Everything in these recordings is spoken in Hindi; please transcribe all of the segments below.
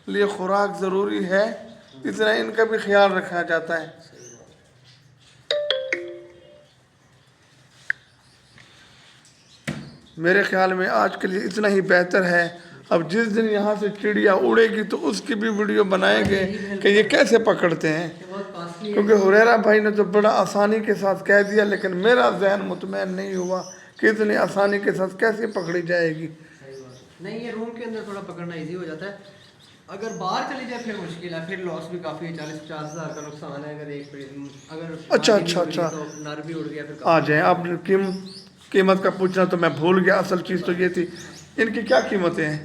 लिए खुराक ज़रूरी है, इतना इनका भी ख्याल रखा जाता है। मेरे ख्याल में आज के लिए इतना ही बेहतर है। अब जिस दिन यहाँ से चिड़िया उड़ेगी तो उसकी भी वीडियो बनाएंगे कि ये कैसे पकड़ते हैं, क्योंकि हुरैरा भाई ने तो बड़ा आसानी के साथ कह दिया, लेकिन मेरा जहन मुतमैन नहीं हुआ कि इतनी आसानी के साथ कैसे पकड़ी जाएगी। नहीं, ये रूम के अंदर थोड़ा पकड़ना इजी हो जाता है, अगर बाहर चली जाए फिर मुश्किल है, फिर लॉस भी काफ़ी है, 40-50 हज़ार का नुकसान है। अगर अच्छा तो नर भी उड़ गया फिर आ जाए। आपने कीमत का पूछना तो मैं भूल गया, असल चीज़ तो ये थी। इनकी क्या कीमतें हैं?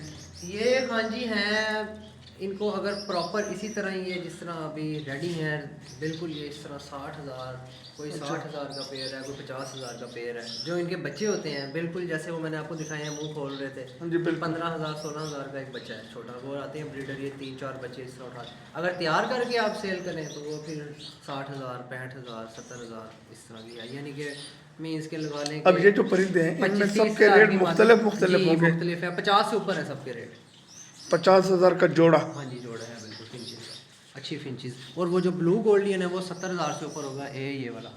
ये हाँ जी हैं, इनको अगर प्रॉपर इसी तरह ही है जिस तरह अभी रेडी हैं बिल्कुल, ये इस तरह 60,000, कोई 60,000 का पेयर है, कोई 50,000 का पेयर है। जो इनके बच्चे होते हैं बिल्कुल जैसे वो मैंने आपको दिखाए हैं, मुंह खोल रहे थे, 15,000 16,000 का एक बच्चा है छोटा, वो आते हैं ब्रीडर, ये 3-4 बच्चे इस तरह उठा, अगर तैयार करके आप सेल करें तो वो फिर 60,000 65,000 70,000 इस तरह की है। यानी कि मीन्स के लगा लें। अब ये जो परिंदे हैं इनमें सबके रेट मुख्तलिफ होंगे? मुख्तलिफ है, 50 से ऊपर है सबके रेट। 50,000 का जोड़ा? हाँ जी, जोड़ा है बिल्कुल, फिंचेस का, अच्छी फिंचेस। और वो जो ब्लू गोल्डियन है वो 70,000 से ऊपर होगा। ये वाला,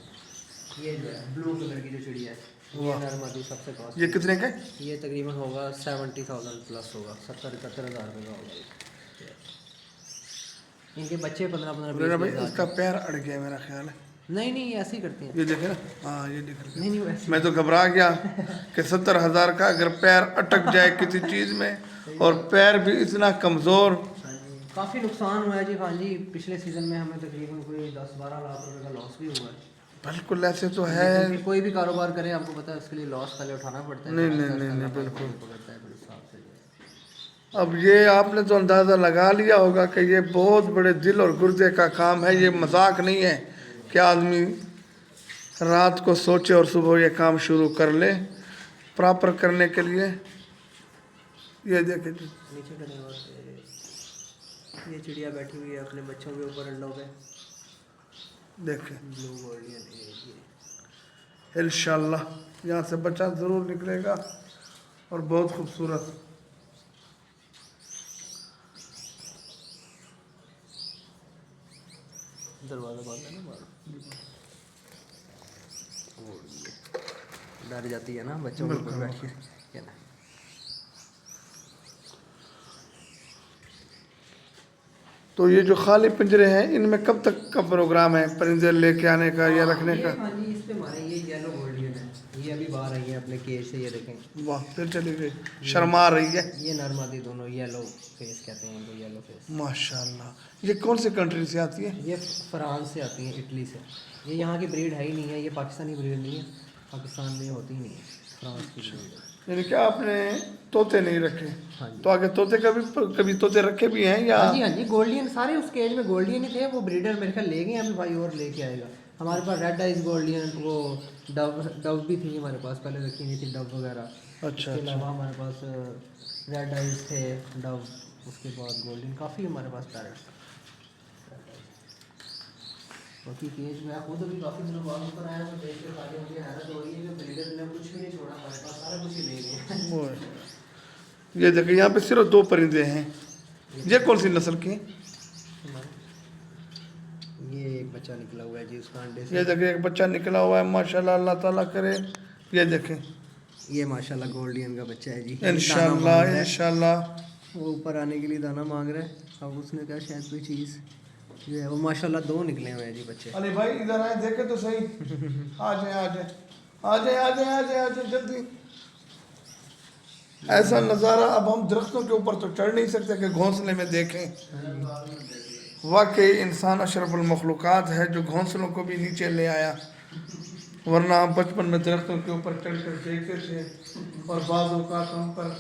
ये जो है ब्लू कलर की जो चिड़िया है, ये नरमदी सबसे कॉस्ट। ये कितने का? ये तकरीबन होगा 70,000 प्लस होगा, 70-71,000 रुपये का होगा। इनके बच्चे 15-15 इसका पैर अड़ गया मेरा ख्याल है। नहीं ऐसे ही करते हैं, ये देखे ना, हाँ ये देख रहे। नहीं वैसे मैं तो घबरा गया कि 70,000 का अगर पैर अटक जाए किसी चीज़ में, और पैर भी इतना कमज़ोर। काफ़ी नुकसान हुआ है जी। हाँ जी, पिछले सीज़न में हमें तकरीबन कोई 10-12 लाख रुपए का लॉस भी हुआ है। बिल्कुल ऐसे तो है, कोई भी कारोबार करें आपको पता है उसके लिए लॉस पहले उठाना पड़ता है। नहीं बिल्कुल। पकड़ता है फिर हिसाब से। अब ये आपने तो अंदाज़ा लगा लिया होगा कि ये बहुत बड़े दिल और गुर्दे का काम है, ये मजाक नहीं है कि आदमी रात को सोचे और सुबह ये काम शुरू कर ले प्रॉपर करने के लिए। ये देखे नीचे करें, और ये चिड़िया बैठी हुई है अपने बच्चों के ऊपर, अंडों पे, देखे। Blue Gouldian. इंशाल्लाह यहाँ से बच्चा ज़रूर निकलेगा और बहुत खूबसूरत। दरवाज़ा बंद है ना बाहर, डर जाती है ना बच्चों के ऊपर बैठ के ना। तो ये जो खाली पिंजरे हैं इनमें कब तक का प्रोग्राम है परिंदे लेके आने का या रखने का? हाँ जी, इस पे हमारे ये येलो गोल्डियन है, ये अभी बाहर आई है अपने केज से, ये देखें। वाह, फिर चली गई, शर्मा रही है। ये नरमादी दोनों येलो फेस कहते हैं इनको, येलो फेस। माशाल्लाह। ये कौन से कंट्री से आती है? ये फ्रांस से आती है, इटली से। ये यहाँ की ब्रीड है ही नहीं है, ये पाकिस्तानी ब्रीड नहीं है, पाकिस्तान में होती ही नहीं है, फ्रांस की ब्रीड है। यानी क्या आपने तोते नहीं रखे? हाँ जी। तो आगे तोते कभी तोते रखे भी हैं या? हाँ जी, गोल्डियन सारे उस केज में गोल्डियन ही थे, वो ब्रीडर मेरे ख्याल ले गए, अभी भाई और लेके आएगा। हमारे पास रेड आइज गोल्डियन, वो डव भी थी हमारे पास, पहले रखी हुई थी डव वगैरह। अच्छा। इसके अलावा हमारे पास रेड आइज थे, डव, उसके बाद गोल्डन, काफ़ी हमारे पास पैरट्स। बाकी केज में खुद अभी काफ़ी दिनों बाद ऊपर आया तो देख के खाली मुझे हैरत हो रही है कि ब्रीडर ने कुछ भी नहीं छोड़ा हमारे पास, सारा कुछ ही ले गए। ये देखिए यहाँ पे सिर्फ 2 परिंदे हैं। ये कौन सी नस्ल की? ये एक बच्चा निकला हुआ है जी उसका अंडे से। ये देखिए एक बच्चा निकला हुआ है, माशाल्लाह, अल्लाह ताला करे। ये देखें, ये माशाल्लाह गोल्डियन का बच्चा है जी। इंशाल्लाह। वो ऊपर आने के लिए दाना मांग रहा है, अब उसने कहा शायद कोई चीज़ ये है। वो माशाल्लाह 2 निकले हुए हैं जी बच्चे। अली भाई इधर आए, देखे तो सही। आ जाए जल्दी। ऐसा नज़ारा अब हम दरख्तों के ऊपर तो चढ़ नहीं सकते कि घोंसले में देखें। वाकई इंसान अशरफुल मखलूक़ात है जो घोंसलों को भी नीचे ले आया, वरना हम बचपन में दरख्तों के ऊपर चढ़ कर देखते थे और बाज़ औक़ात हम पर